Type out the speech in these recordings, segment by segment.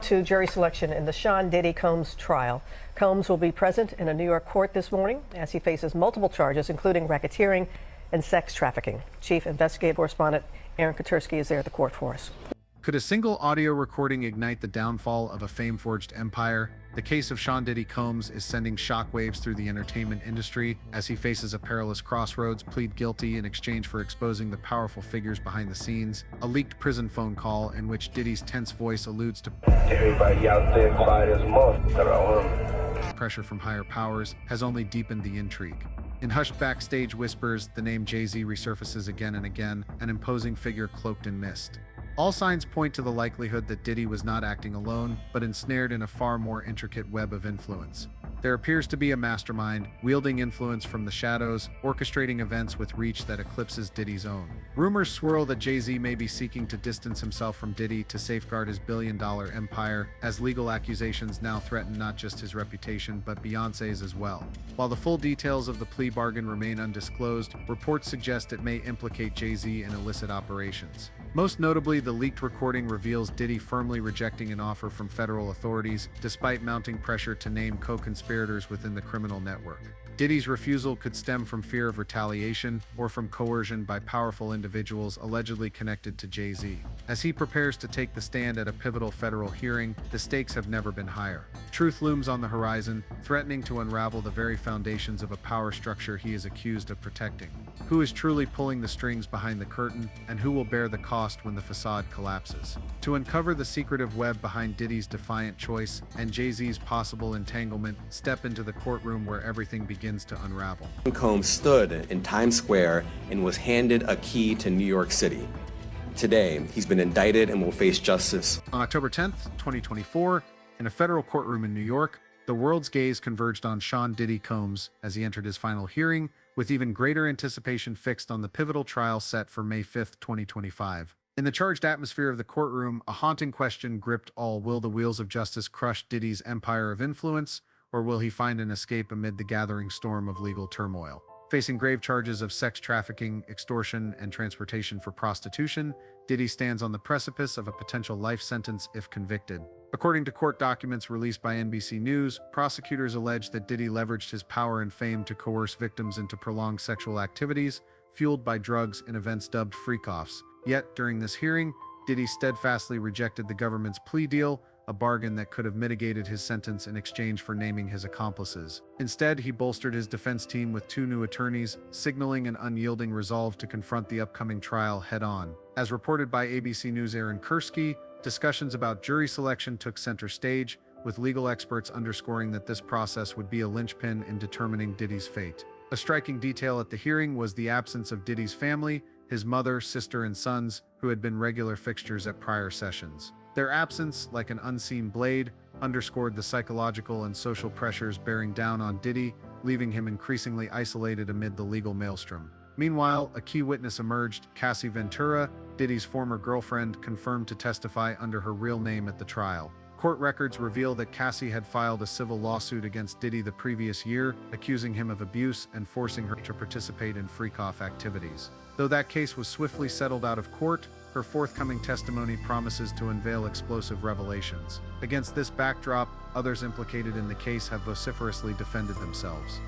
To jury selection in the Sean Diddy Combs trial. Combs will be present in a New York court this morning as he faces multiple charges, including racketeering and sex trafficking. Chief investigative correspondent Aaron Katersky is there at the court for us. Could a single audio recording ignite the downfall of a fame-forged empire? The case of Sean Diddy Combs is sending shockwaves through the entertainment industry as he faces a perilous crossroads, plead guilty in exchange for exposing the powerful figures behind the scenes. A leaked prison phone call in which Diddy's tense voice alludes to everybody out there quiet as a motherfucker. Pressure from higher powers has only deepened the intrigue. In hushed backstage whispers, the name Jay-Z resurfaces again and again, an imposing figure cloaked in mist. All signs point to the likelihood that Diddy was not acting alone, but ensnared in a far more intricate web of influence. There appears to be a mastermind, wielding influence from the shadows, orchestrating events with reach that eclipses Diddy's own. Rumors swirl that Jay-Z may be seeking to distance himself from Diddy to safeguard his billion-dollar empire, as legal accusations now threaten not just his reputation, but Beyoncé's as well. While the full details of the plea bargain remain undisclosed, reports suggest it may implicate Jay-Z in illicit operations. Most notably, the leaked recording reveals Diddy firmly rejecting an offer from federal authorities, despite mounting pressure to name co-conspirators within the criminal network. Diddy's refusal could stem from fear of retaliation or from coercion by powerful individuals allegedly connected to Jay-Z. As he prepares to take the stand at a pivotal federal hearing, the stakes have never been higher. Truth looms on the horizon, threatening to unravel the very foundations of a power structure he is accused of protecting. Who is truly pulling the strings behind the curtain, and who will bear the cost when the facade collapses? To uncover the secretive web behind Diddy's defiant choice and Jay-Z's possible entanglement, step into the courtroom where everything begins to unravel. Combs stood in Times Square and was handed a key to New York City. Today, he's been indicted and will face justice. On October 10th, 2024, in a federal courtroom in New York, the world's gaze converged on Sean Diddy Combs as he entered his final hearing, with even greater anticipation fixed on the pivotal trial set for May 5th, 2025. In the charged atmosphere of the courtroom, a haunting question gripped all. Will the wheels of justice crush Diddy's empire of influence, or will he find an escape amid the gathering storm of legal turmoil? Facing grave charges of sex trafficking, extortion, and transportation for prostitution, Diddy stands on the precipice of a potential life sentence if convicted. According to court documents released by NBC News, prosecutors allege that Diddy leveraged his power and fame to coerce victims into prolonged sexual activities, fueled by drugs and events dubbed freak-offs. Yet, during this hearing, Diddy steadfastly rejected the government's plea deal, a bargain that could have mitigated his sentence in exchange for naming his accomplices. Instead, he bolstered his defense team with 2 new attorneys, signaling an unyielding resolve to confront the upcoming trial head-on. As reported by ABC News' Aaron Katersky, discussions about jury selection took center stage, with legal experts underscoring that this process would be a linchpin in determining Diddy's fate. A striking detail at the hearing was the absence of Diddy's family, his mother, sister, and sons, who had been regular fixtures at prior sessions. Their absence, like an unseen blade, underscored the psychological and social pressures bearing down on Diddy, leaving him increasingly isolated amid the legal maelstrom. Meanwhile, a key witness emerged. Cassie Ventura, Diddy's former girlfriend, confirmed to testify under her real name at the trial. Court records reveal that Cassie had filed a civil lawsuit against Diddy the previous year, accusing him of abuse and forcing her to participate in freak-off activities. Though that case was swiftly settled out of court, her forthcoming testimony promises to unveil explosive revelations. Against this backdrop, others implicated in the case have vociferously defended themselves.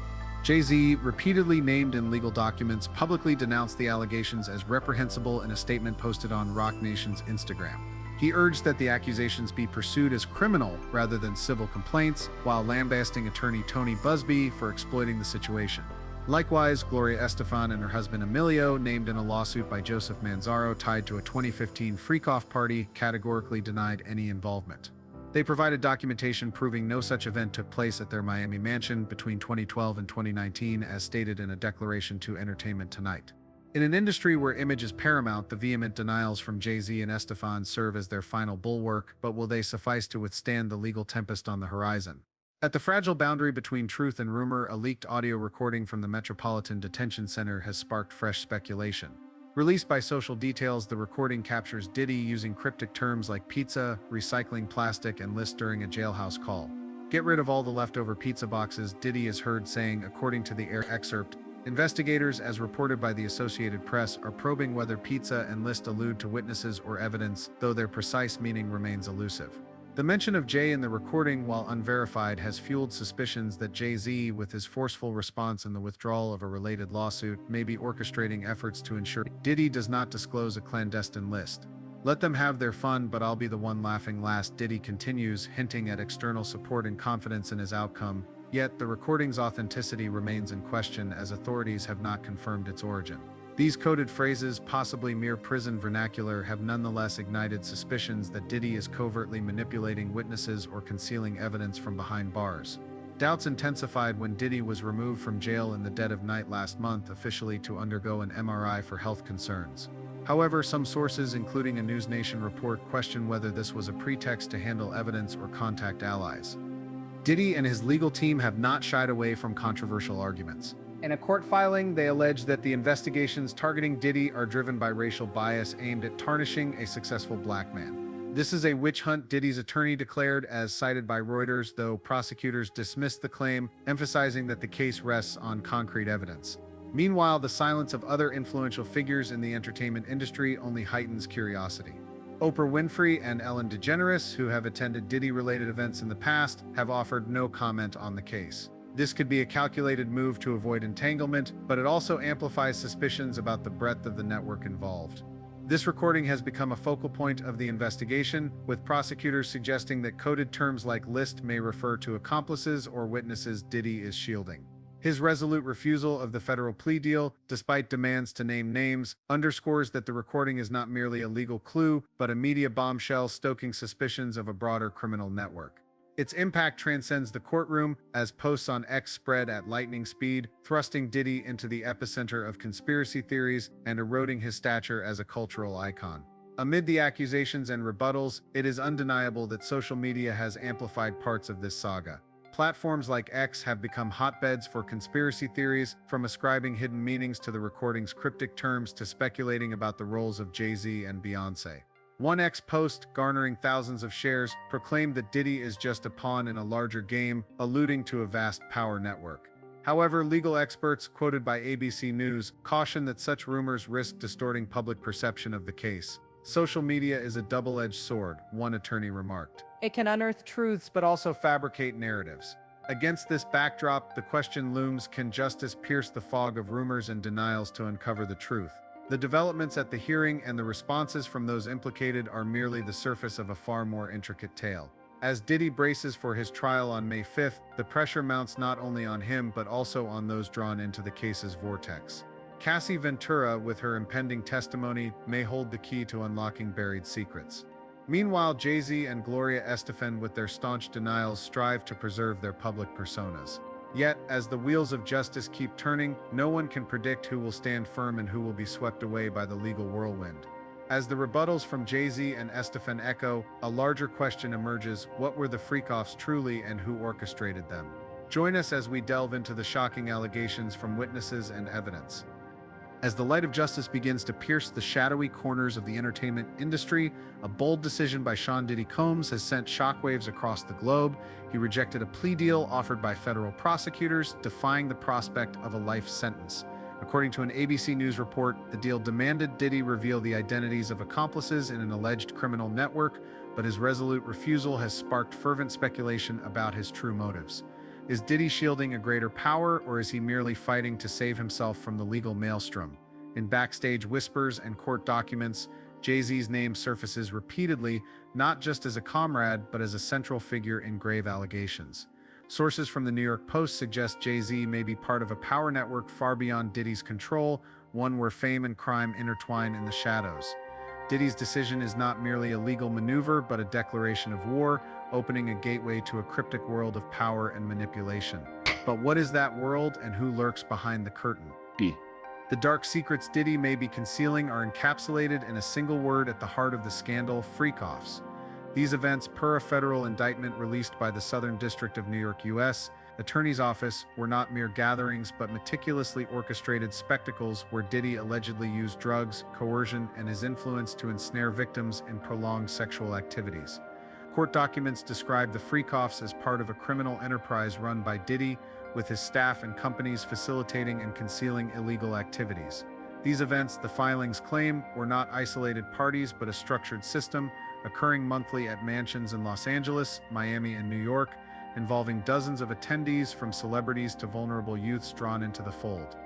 Jay-Z, repeatedly named in legal documents, publicly denounced the allegations as reprehensible in a statement posted on Roc Nation's Instagram. He urged that the accusations be pursued as criminal rather than civil complaints, while lambasting attorney Tony Busby for exploiting the situation. Likewise, Gloria Estefan and her husband Emilio, named in a lawsuit by Joseph Manzaro tied to a 2015 freak-off party, categorically denied any involvement. They provided documentation proving no such event took place at their Miami mansion between 2012 and 2019, as stated in a declaration to Entertainment Tonight. In an industry where image is paramount, the vehement denials from Jay-Z and Estefan serve as their final bulwark, but will they suffice to withstand the legal tempest on the horizon? At the fragile boundary between truth and rumor, a leaked audio recording from the Metropolitan Detention Center has sparked fresh speculation. Released by Social Details, the recording captures Diddy using cryptic terms like pizza, recycling plastic, and list during a jailhouse call. "Get rid of all the leftover pizza boxes," Diddy is heard saying, according to the air excerpt. Investigators, as reported by the Associated Press, are probing whether pizza and list allude to witnesses or evidence, though their precise meaning remains elusive. The mention of Jay in the recording, while unverified, has fueled suspicions that Jay-Z, with his forceful response and the withdrawal of a related lawsuit, may be orchestrating efforts to ensure Diddy does not disclose a clandestine list. Let them have their fun, but I'll be the one laughing last, Diddy continues, hinting at external support and confidence in his outcome. Yet, the recording's authenticity remains in question as authorities have not confirmed its origin. These coded phrases, possibly mere prison vernacular, have nonetheless ignited suspicions that Diddy is covertly manipulating witnesses or concealing evidence from behind bars. Doubts intensified when Diddy was removed from jail in the dead of night last month, officially to undergo an MRI for health concerns. However, some sources, including a News Nation report, question whether this was a pretext to handle evidence or contact allies. Diddy and his legal team have not shied away from controversial arguments. In a court filing, they allege that the investigations targeting Diddy are driven by racial bias aimed at tarnishing a successful black man. This is a witch hunt, Diddy's attorney declared, as cited by Reuters, though prosecutors dismissed the claim, emphasizing that the case rests on concrete evidence. Meanwhile, the silence of other influential figures in the entertainment industry only heightens curiosity. Oprah Winfrey and Ellen DeGeneres, who have attended Diddy-related events in the past, have offered no comment on the case. This could be a calculated move to avoid entanglement, but it also amplifies suspicions about the breadth of the network involved. This recording has become a focal point of the investigation, with prosecutors suggesting that coded terms like list may refer to accomplices or witnesses Diddy is shielding. His resolute refusal of the federal plea deal, despite demands to name names, underscores that the recording is not merely a legal clue, but a media bombshell stoking suspicions of a broader criminal network. Its impact transcends the courtroom, as posts on X spread at lightning speed, thrusting Diddy into the epicenter of conspiracy theories and eroding his stature as a cultural icon. Amid the accusations and rebuttals, it is undeniable that social media has amplified parts of this saga. Platforms like X have become hotbeds for conspiracy theories, from ascribing hidden meanings to the recording's cryptic terms to speculating about the roles of Jay-Z and Beyoncé. One X post, garnering thousands of shares, proclaimed that Diddy is just a pawn in a larger game, alluding to a vast power network. However, legal experts, quoted by ABC News, caution that such rumors risk distorting public perception of the case. Social media is a double-edged sword, one attorney remarked. It can unearth truths but also fabricate narratives. Against this backdrop, the question looms: can justice pierce the fog of rumors and denials to uncover the truth? The developments at the hearing and the responses from those implicated are merely the surface of a far more intricate tale. As Diddy braces for his trial on May 5th, the pressure mounts not only on him but also on those drawn into the case's vortex. Cassie Ventura, with her impending testimony, may hold the key to unlocking buried secrets. Meanwhile, Jay-Z and Gloria Estefan, with their staunch denials, strive to preserve their public personas. Yet, as the wheels of justice keep turning, no one can predict who will stand firm and who will be swept away by the legal whirlwind. As the rebuttals from Jay-Z and Estefan echo, a larger question emerges: what were the freak-offs truly and who orchestrated them? Join us as we delve into the shocking allegations from witnesses and evidence. As the light of justice begins to pierce the shadowy corners of the entertainment industry, a bold decision by Sean Diddy Combs has sent shockwaves across the globe. He rejected a plea deal offered by federal prosecutors, defying the prospect of a life sentence. According to an ABC News report, the deal demanded Diddy reveal the identities of accomplices in an alleged criminal network, but his resolute refusal has sparked fervent speculation about his true motives. Is Diddy shielding a greater power, or is he merely fighting to save himself from the legal maelstrom? In backstage whispers and court documents, Jay-Z's name surfaces repeatedly, not just as a comrade, but as a central figure in grave allegations. Sources from the New York Post suggest Jay-Z may be part of a power network far beyond Diddy's control, one where fame and crime intertwine in the shadows. Diddy's decision is not merely a legal maneuver, but a declaration of war, opening a gateway to a cryptic world of power and manipulation. But what is that world, and who lurks behind the curtain? The dark secrets Diddy may be concealing are encapsulated in a single word at the heart of the scandal: freak-offs. These events, per a federal indictment released by the Southern District of New York, U.S. Attorney's Office, were not mere gatherings but meticulously orchestrated spectacles where Diddy allegedly used drugs, coercion, and his influence to ensnare victims in prolonged sexual activities. Court documents describe the freak-offs as part of a criminal enterprise run by Diddy, with his staff and companies facilitating and concealing illegal activities. These events, the filings claim, were not isolated parties but a structured system, occurring monthly at mansions in Los Angeles, Miami, and New York, involving dozens of attendees from celebrities to vulnerable youths drawn into the fold.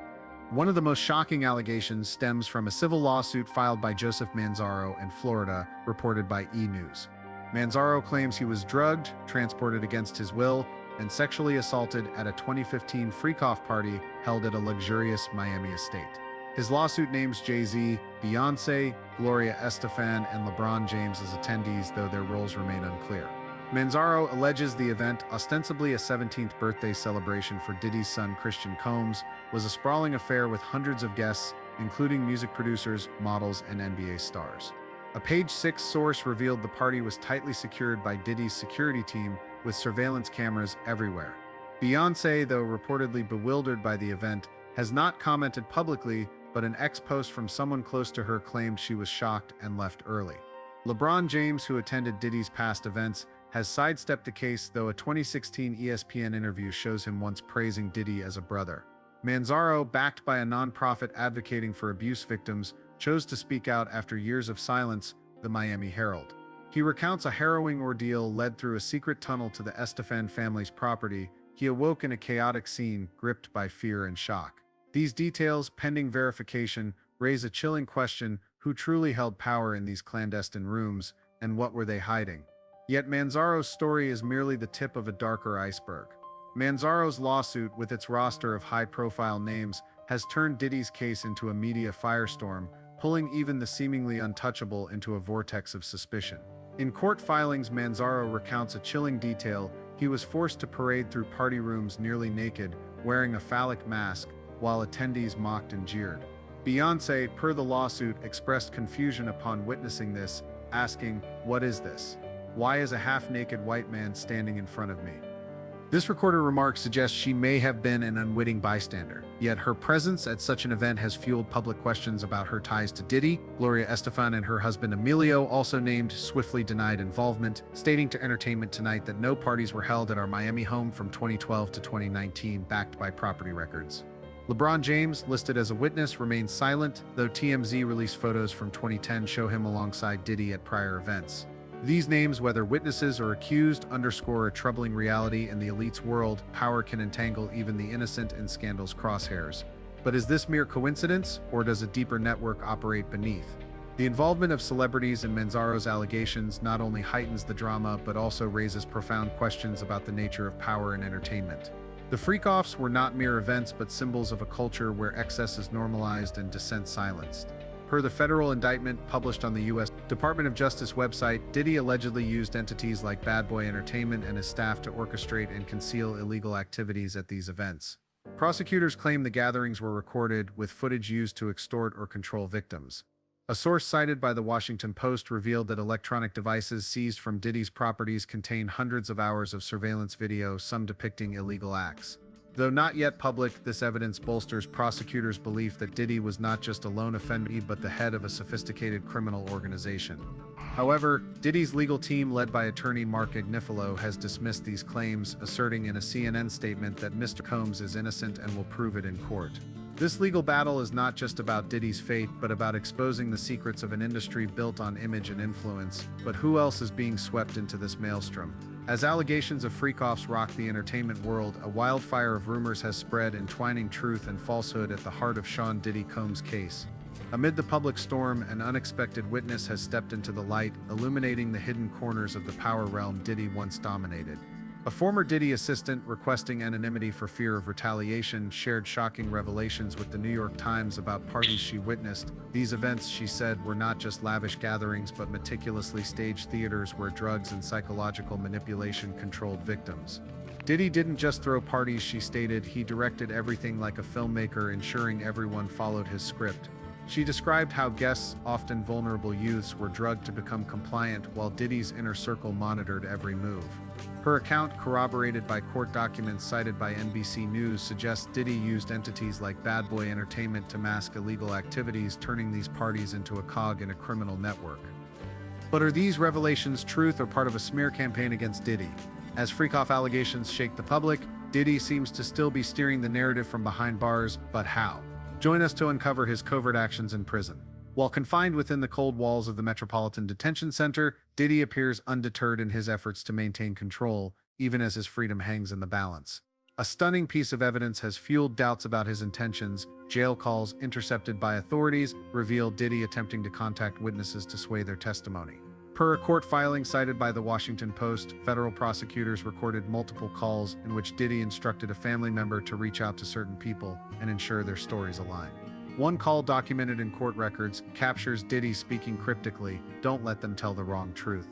One of the most shocking allegations stems from a civil lawsuit filed by Joseph Manzaro in Florida, reported by E! News. Manzaro claims he was drugged, transported against his will, and sexually assaulted at a 2015 freak-off party held at a luxurious Miami estate. His lawsuit names Jay-Z, Beyoncé, Gloria Estefan, and LeBron James as attendees, though their roles remain unclear. Manzaro alleges the event, ostensibly a 17th birthday celebration for Diddy's son Christian Combs, was a sprawling affair with hundreds of guests, including music producers, models, and NBA stars. A Page Six source revealed the party was tightly secured by Diddy's security team, with surveillance cameras everywhere. Beyoncé, though reportedly bewildered by the event, has not commented publicly, but an ex-post from someone close to her claimed she was shocked and left early. LeBron James, who attended Diddy's past events, has sidestepped the case, though a 2016 ESPN interview shows him once praising Diddy as a brother. Manzaro, backed by a nonprofit advocating for abuse victims, chose to speak out after years of silence, the Miami Herald. He recounts a harrowing ordeal led through a secret tunnel to the Estefan family's property. He awoke in a chaotic scene, gripped by fear and shock. These details, pending verification, raise a chilling question: who truly held power in these clandestine rooms, and what were they hiding? Yet Manzaro's story is merely the tip of a darker iceberg. Manzaro's lawsuit, with its roster of high-profile names, has turned Diddy's case into a media firestorm, pulling even the seemingly untouchable into a vortex of suspicion. In court filings, Manzaro recounts a chilling detail: he was forced to parade through party rooms nearly naked, wearing a phallic mask, while attendees mocked and jeered. Beyoncé, per the lawsuit, expressed confusion upon witnessing this, asking, "What is this? Why is a half-naked white man standing in front of me?" This recorded remark suggests she may have been an unwitting bystander, yet her presence at such an event has fueled public questions about her ties to Diddy. Gloria Estefan and her husband Emilio, also named, swiftly denied involvement, stating to Entertainment Tonight that no parties were held at our Miami home from 2012 to 2019, backed by property records. LeBron James, listed as a witness, remains silent, though TMZ released photos from 2010 show him alongside Diddy at prior events. These names, whether witnesses or accused, underscore a troubling reality in the elite's world: power can entangle even the innocent in scandal's crosshairs. But is this mere coincidence, or does a deeper network operate beneath? The involvement of celebrities in Manzaro's allegations not only heightens the drama, but also raises profound questions about the nature of power in entertainment. The freak-offs were not mere events, but symbols of a culture where excess is normalized and dissent silenced. Per the federal indictment published on the U.S. Department of Justice website, Diddy allegedly used entities like Bad Boy Entertainment and his staff to orchestrate and conceal illegal activities at these events. Prosecutors claim the gatherings were recorded, with footage used to extort or control victims. A source cited by the Washington Post revealed that electronic devices seized from Diddy's properties contain hundreds of hours of surveillance video, some depicting illegal acts. Though not yet public, this evidence bolsters prosecutors' belief that Diddy was not just a lone offender but the head of a sophisticated criminal organization. However, Diddy's legal team, led by attorney Mark Agnifilo, has dismissed these claims, asserting in a CNN statement that Mr. Combs is innocent and will prove it in court. This legal battle is not just about Diddy's fate, but about exposing the secrets of an industry built on image and influence. But who else is being swept into this maelstrom? As allegations of freak-offs rock the entertainment world, a wildfire of rumors has spread, entwining truth and falsehood at the heart of Sean Diddy Combs' case. Amid the public storm, an unexpected witness has stepped into the light, illuminating the hidden corners of the power realm Diddy once dominated. A former Diddy assistant, requesting anonymity for fear of retaliation, shared shocking revelations with the New York Times about parties she witnessed. These events, she said, were not just lavish gatherings but meticulously staged theaters where drugs and psychological manipulation controlled victims. Diddy didn't just throw parties, she stated, he directed everything like a filmmaker, ensuring everyone followed his script. She described how guests, often vulnerable youths, were drugged to become compliant, while Diddy's inner circle monitored every move. Her account, corroborated by court documents cited by NBC News, suggests Diddy used entities like Bad Boy Entertainment to mask illegal activities, turning these parties into a cog in a criminal network. But are these revelations truth or part of a smear campaign against Diddy? As freak-off allegations shake the public, Diddy seems to still be steering the narrative from behind bars, but how? Join us to uncover his covert actions in prison. While confined within the cold walls of the Metropolitan Detention Center, Diddy appears undeterred in his efforts to maintain control, even as his freedom hangs in the balance. A stunning piece of evidence has fueled doubts about his intentions. Jail calls intercepted by authorities reveal Diddy attempting to contact witnesses to sway their testimony. Per a court filing cited by the Washington Post, federal prosecutors recorded multiple calls in which Diddy instructed a family member to reach out to certain people and ensure their stories align. One call documented in court records captures Diddy speaking cryptically, "Don't let them tell the wrong truth.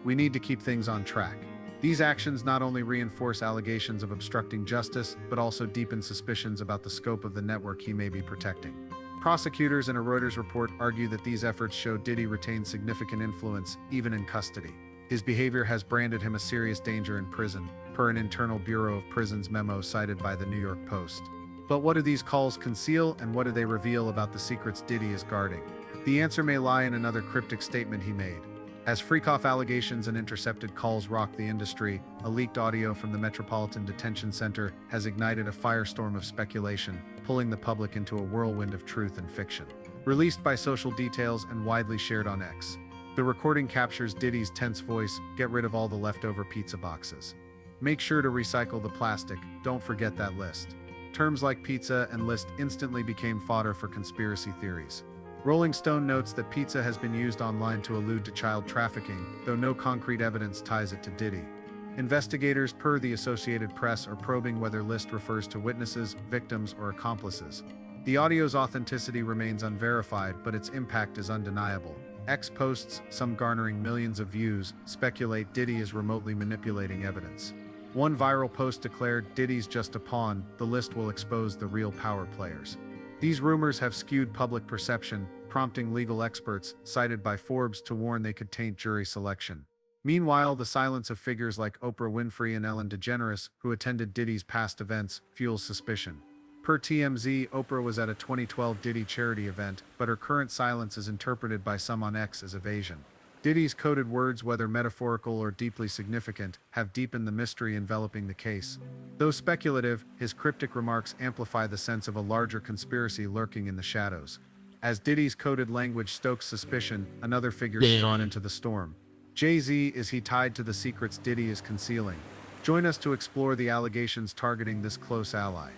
We need to keep things on track." These actions not only reinforce allegations of obstructing justice, but also deepen suspicions about the scope of the network he may be protecting. Prosecutors in a Reuters report argue that these efforts show Diddy retained significant influence, even in custody. His behavior has branded him a serious danger in prison, per an internal Bureau of Prisons memo cited by the New York Post. But what do these calls conceal, and what do they reveal about the secrets Diddy is guarding? The answer may lie in another cryptic statement he made. As freak-off allegations and intercepted calls rock the industry, a leaked audio from the Metropolitan Detention Center has ignited a firestorm of speculation, pulling the public into a whirlwind of truth and fiction. Released by Social Details and widely shared on X, the recording captures Diddy's tense voice, "Get rid of all the leftover pizza boxes. Make sure to recycle the plastic, don't forget that list." Terms like pizza and list instantly became fodder for conspiracy theories. Rolling Stone notes that pizza has been used online to allude to child trafficking, though no concrete evidence ties it to Diddy. Investigators, per the Associated Press, are probing whether list refers to witnesses, victims, or accomplices. The audio's authenticity remains unverified, but its impact is undeniable. X posts, some garnering millions of views, speculate Diddy is remotely manipulating evidence. One viral post declared, "Diddy's just a pawn, the list will expose the real power players." These rumors have skewed public perception, prompting legal experts, cited by Forbes, to warn they could taint jury selection. Meanwhile, the silence of figures like Oprah Winfrey and Ellen DeGeneres, who attended Diddy's past events, fuels suspicion. Per TMZ, Oprah was at a 2012 Diddy charity event, but her current silence is interpreted by some on X as evasion. Diddy's coded words, whether metaphorical or deeply significant, have deepened the mystery enveloping the case. Though speculative, his cryptic remarks amplify the sense of a larger conspiracy lurking in the shadows. As Diddy's coded language stokes suspicion, another figure is drawn into the storm. Jay-Z, is he tied to the secrets Diddy is concealing? Join us to explore the allegations targeting this close ally.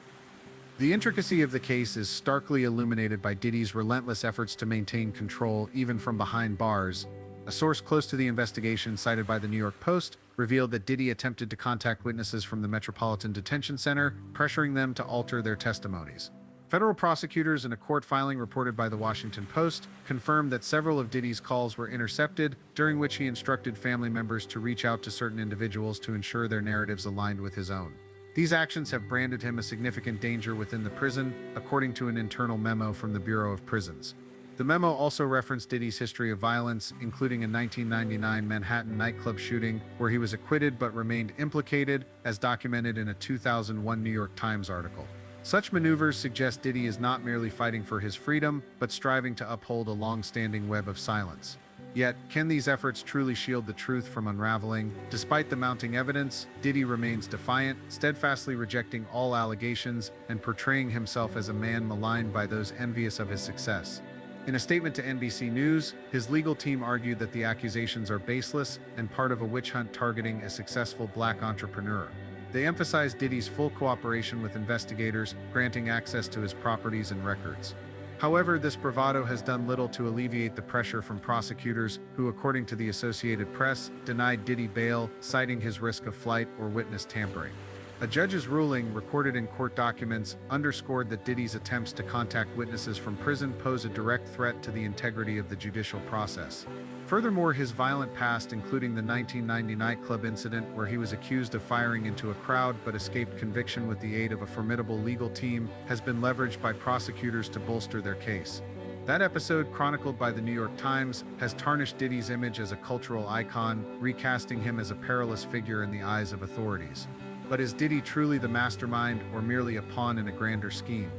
The intricacy of the case is starkly illuminated by Diddy's relentless efforts to maintain control, even from behind bars. A source close to the investigation, cited by the New York Post, revealed that Diddy attempted to contact witnesses from the Metropolitan Detention Center, pressuring them to alter their testimonies. Federal prosecutors in a court filing reported by the Washington Post confirmed that several of Diddy's calls were intercepted, during which he instructed family members to reach out to certain individuals to ensure their narratives aligned with his own. These actions have branded him a significant danger within the prison, according to an internal memo from the Bureau of Prisons. The memo also referenced Diddy's history of violence, including a 1999 Manhattan nightclub shooting, where he was acquitted but remained implicated, as documented in a 2001 New York Times article. Such maneuvers suggest Diddy is not merely fighting for his freedom, but striving to uphold a long-standing web of silence. Yet, can these efforts truly shield the truth from unraveling? Despite the mounting evidence, Diddy remains defiant, steadfastly rejecting all allegations and portraying himself as a man maligned by those envious of his success. In a statement to NBC News, his legal team argued that the accusations are baseless and part of a witch hunt targeting a successful black entrepreneur. They emphasized Diddy's full cooperation with investigators, granting access to his properties and records. However, this bravado has done little to alleviate the pressure from prosecutors who, according to the Associated Press, denied Diddy bail, citing his risk of flight or witness tampering. A judge's ruling, recorded in court documents, underscored that Diddy's attempts to contact witnesses from prison pose a direct threat to the integrity of the judicial process. Furthermore, his violent past, including the 1990 nightclub incident where he was accused of firing into a crowd but escaped conviction with the aid of a formidable legal team, has been leveraged by prosecutors to bolster their case. That episode, chronicled by the New York Times, has tarnished Diddy's image as a cultural icon, recasting him as a perilous figure in the eyes of authorities. But is Diddy truly the mastermind, or merely a pawn in a grander scheme?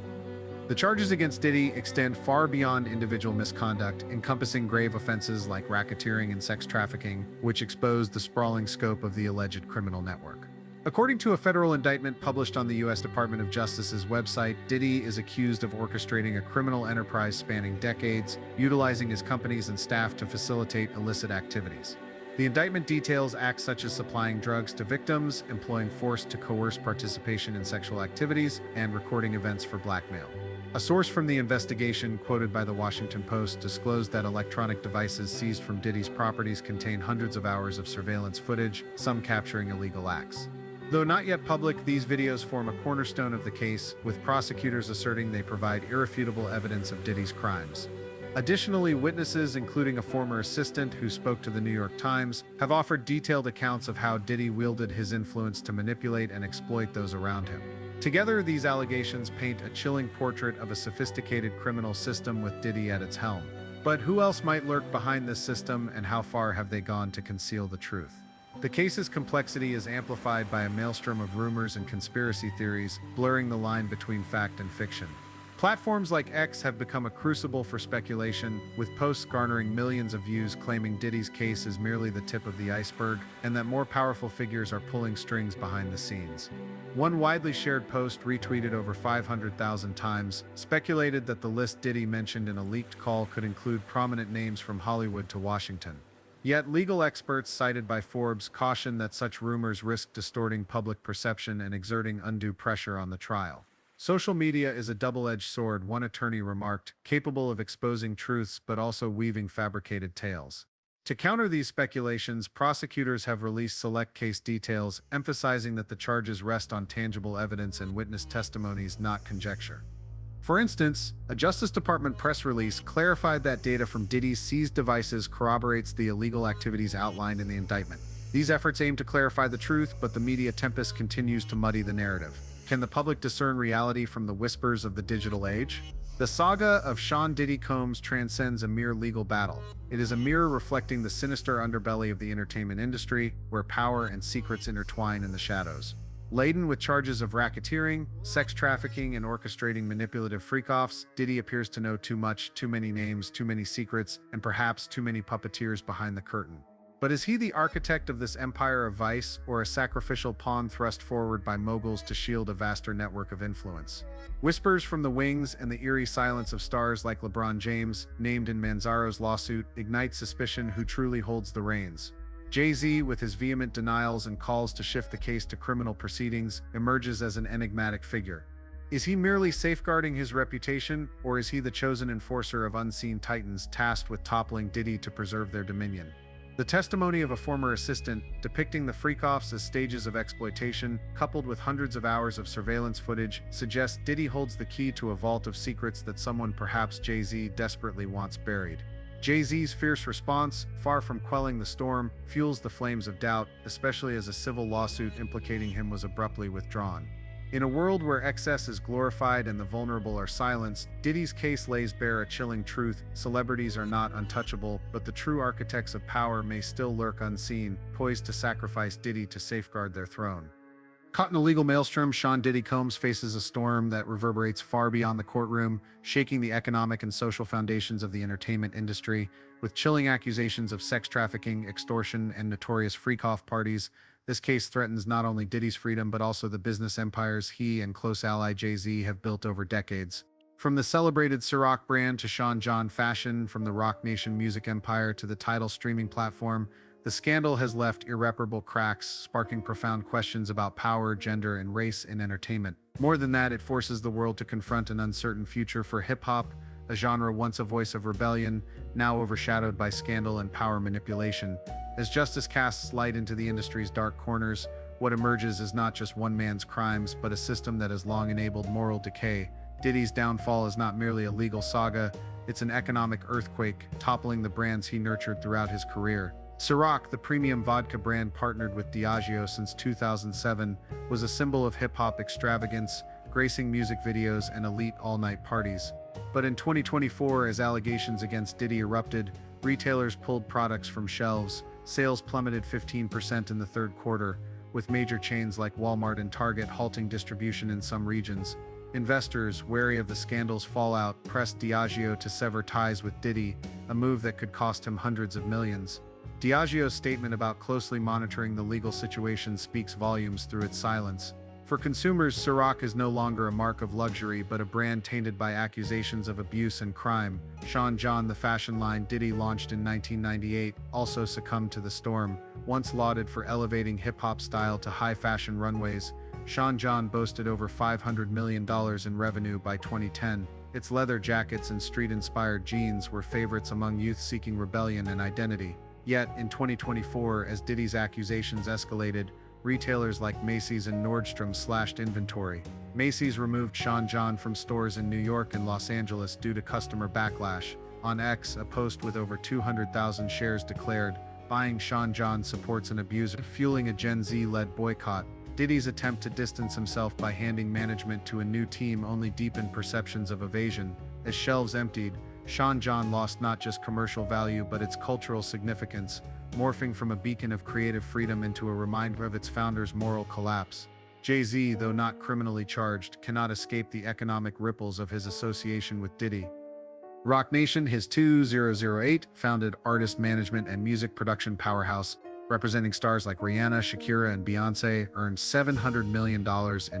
The charges against Diddy extend far beyond individual misconduct, encompassing grave offenses like racketeering and sex trafficking, which expose the sprawling scope of the alleged criminal network. According to a federal indictment published on the U.S. Department of Justice's website, Diddy is accused of orchestrating a criminal enterprise spanning decades, utilizing his companies and staff to facilitate illicit activities. The indictment details acts such as supplying drugs to victims, employing force to coerce participation in sexual activities, and recording events for blackmail. A source from the investigation, quoted by the Washington Post, disclosed that electronic devices seized from Diddy's properties contain hundreds of hours of surveillance footage, some capturing illegal acts. Though not yet public, these videos form a cornerstone of the case, with prosecutors asserting they provide irrefutable evidence of Diddy's crimes. Additionally, witnesses, including a former assistant who spoke to the New York Times, have offered detailed accounts of how Diddy wielded his influence to manipulate and exploit those around him. Together, these allegations paint a chilling portrait of a sophisticated criminal system with Diddy at its helm. But who else might lurk behind this system, and how far have they gone to conceal the truth? The case's complexity is amplified by a maelstrom of rumors and conspiracy theories, blurring the line between fact and fiction. Platforms like X have become a crucible for speculation, with posts garnering millions of views claiming Diddy's case is merely the tip of the iceberg, and that more powerful figures are pulling strings behind the scenes. One widely shared post, retweeted over 500,000 times, speculated that the list Diddy mentioned in a leaked call could include prominent names from Hollywood to Washington. Yet legal experts cited by Forbes caution that such rumors risk distorting public perception and exerting undue pressure on the trial. Social media is a double-edged sword, one attorney remarked, capable of exposing truths but also weaving fabricated tales. To counter these speculations, prosecutors have released select case details, emphasizing that the charges rest on tangible evidence and witness testimonies, not conjecture. For instance, a Justice Department press release clarified that data from Diddy's seized devices corroborates the illegal activities outlined in the indictment. These efforts aim to clarify the truth, but the media tempest continues to muddy the narrative. Can the public discern reality from the whispers of the digital age? The saga of Sean Diddy Combs transcends a mere legal battle. It is a mirror reflecting the sinister underbelly of the entertainment industry, where power and secrets intertwine in the shadows. Laden with charges of racketeering, sex trafficking, and orchestrating manipulative freak-offs, Diddy appears to know too much, too many names, too many secrets, and perhaps too many puppeteers behind the curtain. But is he the architect of this empire of vice, or a sacrificial pawn thrust forward by moguls to shield a vaster network of influence? Whispers from the wings and the eerie silence of stars like LeBron James, named in Manzaro's lawsuit, ignite suspicion who truly holds the reins. Jay-Z, with his vehement denials and calls to shift the case to criminal proceedings, emerges as an enigmatic figure. Is he merely safeguarding his reputation, or is he the chosen enforcer of unseen titans tasked with toppling Diddy to preserve their dominion? The testimony of a former assistant, depicting the freak-offs as stages of exploitation, coupled with hundreds of hours of surveillance footage, suggests Diddy holds the key to a vault of secrets that someone, perhaps Jay-Z, desperately wants buried. Jay-Z's fierce response, far from quelling the storm, fuels the flames of doubt, especially as a civil lawsuit implicating him was abruptly withdrawn. In a world where excess is glorified and the vulnerable are silenced, Diddy's case lays bare a chilling truth: celebrities are not untouchable, but the true architects of power may still lurk unseen, poised to sacrifice Diddy to safeguard their throne. Caught in a legal maelstrom, Sean Diddy Combs faces a storm that reverberates far beyond the courtroom, shaking the economic and social foundations of the entertainment industry. With chilling accusations of sex trafficking, extortion, and notorious freak-off parties, this case threatens not only Diddy's freedom but also the business empires he and close ally Jay-Z have built over decades. From the celebrated Ciroc brand to Sean John fashion, from the Roc Nation music empire to the Tidal streaming platform, the scandal has left irreparable cracks, sparking profound questions about power, gender, and race in entertainment. More than that, it forces the world to confront an uncertain future for hip-hop, a genre once a voice of rebellion, now overshadowed by scandal and power manipulation. As justice casts light into the industry's dark corners, what emerges is not just one man's crimes, but a system that has long enabled moral decay. Diddy's downfall is not merely a legal saga, it's an economic earthquake, toppling the brands he nurtured throughout his career. Ciroc, the premium vodka brand partnered with Diageo since 2007, was a symbol of hip-hop extravagance, gracing music videos and elite all-night parties. But in 2024, as allegations against Diddy erupted, retailers pulled products from shelves, sales plummeted 15% in the third quarter, with major chains like Walmart and Target halting distribution in some regions. Investors, wary of the scandal's fallout, pressed Diageo to sever ties with Diddy, a move that could cost him hundreds of millions. Diageo's statement about closely monitoring the legal situation speaks volumes through its silence. For consumers, Ciroc is no longer a mark of luxury but a brand tainted by accusations of abuse and crime. Sean John, the fashion line Diddy launched in 1998, also succumbed to the storm. Once lauded for elevating hip-hop style to high fashion runways, Sean John boasted over $500 million in revenue by 2010. Its leather jackets and street-inspired jeans were favorites among youth seeking rebellion and identity. Yet, in 2024, as Diddy's accusations escalated, retailers like Macy's and Nordstrom slashed inventory. Macy's removed Sean John from stores in New York and Los Angeles due to customer backlash. On X, a post with over 200,000 shares declared, "Buying Sean John supports an abuser," fueling a Gen Z-led boycott. Diddy's attempt to distance himself by handing management to a new team only deepened perceptions of evasion. As shelves emptied, Sean John lost not just commercial value but its cultural significance, morphing from a beacon of creative freedom into a reminder of its founder's moral collapse. Jay-Z, though not criminally charged, cannot escape the economic ripples of his association with Diddy. Roc Nation, his 2008 founded artist management and music production powerhouse, representing stars like Rihanna, Shakira, and Beyoncé, earned $700 million in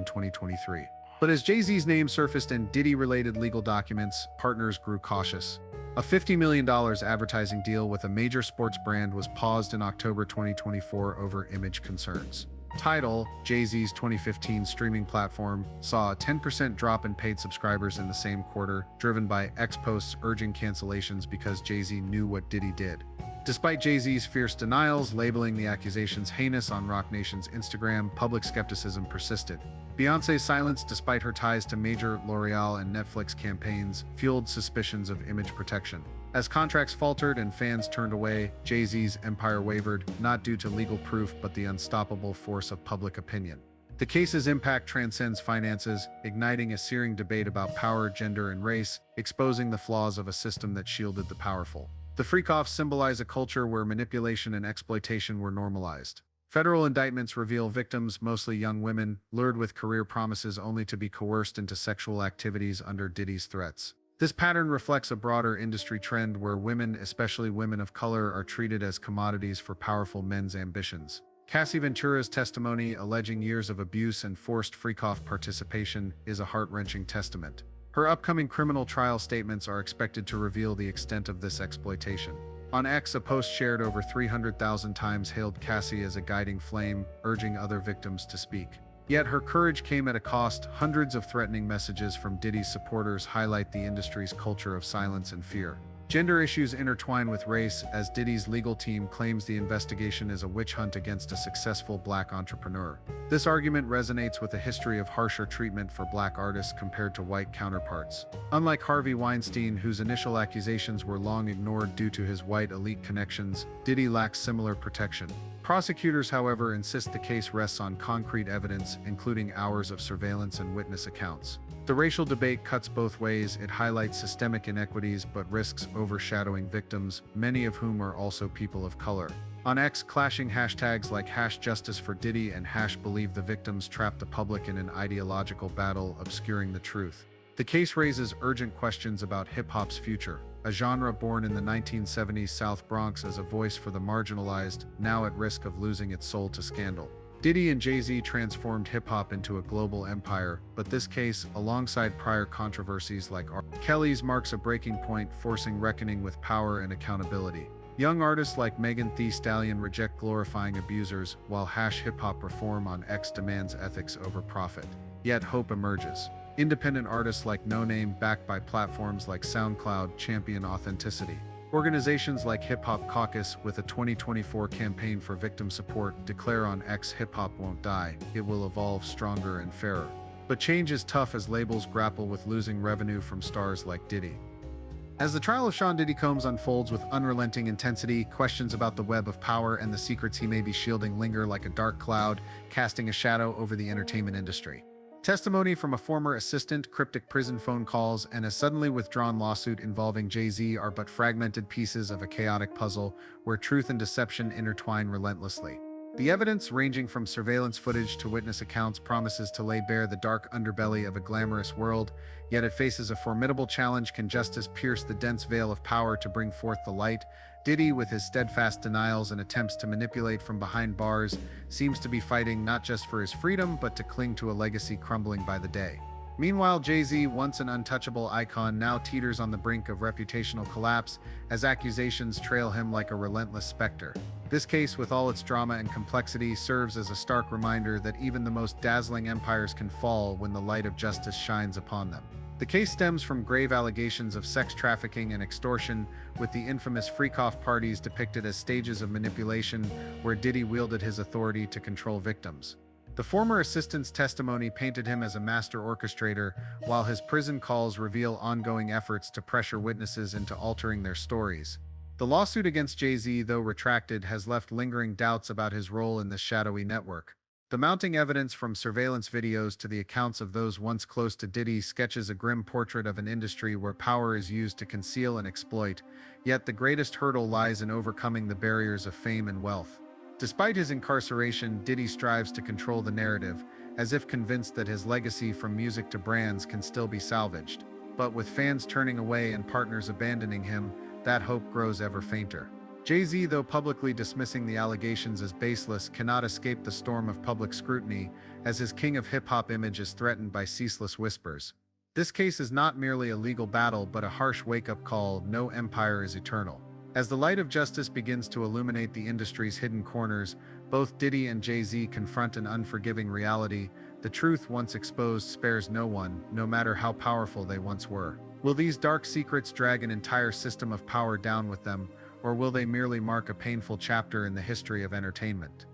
2023. But as Jay-Z's name surfaced in Diddy-related legal documents, partners grew cautious. A $50 million advertising deal with a major sports brand was paused in October 2024 over image concerns. Tidal, Jay-Z's 2015 streaming platform, saw a 10% drop in paid subscribers in the same quarter, driven by X posts urging cancellations because Jay-Z knew what Diddy did. Despite Jay-Z's fierce denials, labeling the accusations heinous on Roc Nation's Instagram, public skepticism persisted. Beyoncé's silence, despite her ties to major L'Oreal and Netflix campaigns, fueled suspicions of image protection. As contracts faltered and fans turned away, Jay-Z's empire wavered, not due to legal proof but the unstoppable force of public opinion. The case's impact transcends finances, igniting a searing debate about power, gender, and race, exposing the flaws of a system that shielded the powerful. The freak-offs symbolize a culture where manipulation and exploitation were normalized. Federal indictments reveal victims, mostly young women, lured with career promises only to be coerced into sexual activities under Diddy's threats. This pattern reflects a broader industry trend where women, especially women of color, are treated as commodities for powerful men's ambitions. Cassie Ventura's testimony, alleging years of abuse and forced freak-off participation, is a heart-wrenching testament. Her upcoming criminal trial statements are expected to reveal the extent of this exploitation. On X, a post shared over 300,000 times hailed Cassie as a guiding flame, urging other victims to speak. Yet her courage came at a cost. Hundreds of threatening messages from Diddy's supporters highlight the industry's culture of silence and fear. Gender issues intertwine with race, as Diddy's legal team claims the investigation is a witch hunt against a successful black entrepreneur. This argument resonates with a history of harsher treatment for black artists compared to white counterparts. Unlike Harvey Weinstein, whose initial accusations were long ignored due to his white elite connections, Diddy lacks similar protection. Prosecutors, however, insist the case rests on concrete evidence, including hours of surveillance and witness accounts. The racial debate cuts both ways. It highlights systemic inequities but risks overshadowing victims, many of whom are also people of color. On X, clashing hashtags like #JusticeForDiddy and #BelieveTheVictims trap the public in an ideological battle, obscuring the truth. The case raises urgent questions about hip-hop's future, a genre born in the 1970s South Bronx as a voice for the marginalized, now at risk of losing its soul to scandal. Diddy and Jay-Z transformed hip-hop into a global empire, but this case, alongside prior controversies like R. Kelly's, marks a breaking point, forcing reckoning with power and accountability. Young artists like Megan Thee Stallion reject glorifying abusers, while hip-hop reform on X demands ethics over profit. Yet hope emerges. Independent artists like No Name, backed by platforms like SoundCloud, champion authenticity. Organizations like Hip Hop Caucus, with a 2024 campaign for victim support, declare on X, hip-hop won't die, it will evolve stronger and fairer. But change is tough as labels grapple with losing revenue from stars like Diddy. As the trial of Sean Diddy Combs unfolds with unrelenting intensity, questions about the web of power and the secrets he may be shielding linger like a dark cloud, casting a shadow over the entertainment industry. Testimony from a former assistant, cryptic prison phone calls, and a suddenly withdrawn lawsuit involving Jay-Z are but fragmented pieces of a chaotic puzzle where truth and deception intertwine relentlessly. The evidence, ranging from surveillance footage to witness accounts, promises to lay bare the dark underbelly of a glamorous world, yet it faces a formidable challenge. Can justice pierce the dense veil of power to bring forth the light? Diddy, with his steadfast denials and attempts to manipulate from behind bars, seems to be fighting not just for his freedom, but to cling to a legacy crumbling by the day. Meanwhile, Jay-Z, once an untouchable icon, now teeters on the brink of reputational collapse as accusations trail him like a relentless specter. This case, with all its drama and complexity, serves as a stark reminder that even the most dazzling empires can fall when the light of justice shines upon them. The case stems from grave allegations of sex trafficking and extortion, with the infamous freak-off parties depicted as stages of manipulation where Diddy wielded his authority to control victims. The former assistant's testimony painted him as a master orchestrator, while his prison calls reveal ongoing efforts to pressure witnesses into altering their stories. The lawsuit against Jay-Z, though retracted, has left lingering doubts about his role in this shadowy network. The mounting evidence from surveillance videos to the accounts of those once close to Diddy sketches a grim portrait of an industry where power is used to conceal and exploit, yet the greatest hurdle lies in overcoming the barriers of fame and wealth. Despite his incarceration, Diddy strives to control the narrative, as if convinced that his legacy from music to brands can still be salvaged. But with fans turning away and partners abandoning him, that hope grows ever fainter. Jay-Z, though publicly dismissing the allegations as baseless, cannot escape the storm of public scrutiny, as his king of hip-hop image is threatened by ceaseless whispers. This case is not merely a legal battle, but a harsh wake-up call: no empire is eternal. As the light of justice begins to illuminate the industry's hidden corners, both Diddy and Jay-Z confront an unforgiving reality. The truth, once exposed, spares no one, no matter how powerful they once were. Will these dark secrets drag an entire system of power down with them, or will they merely mark a painful chapter in the history of entertainment?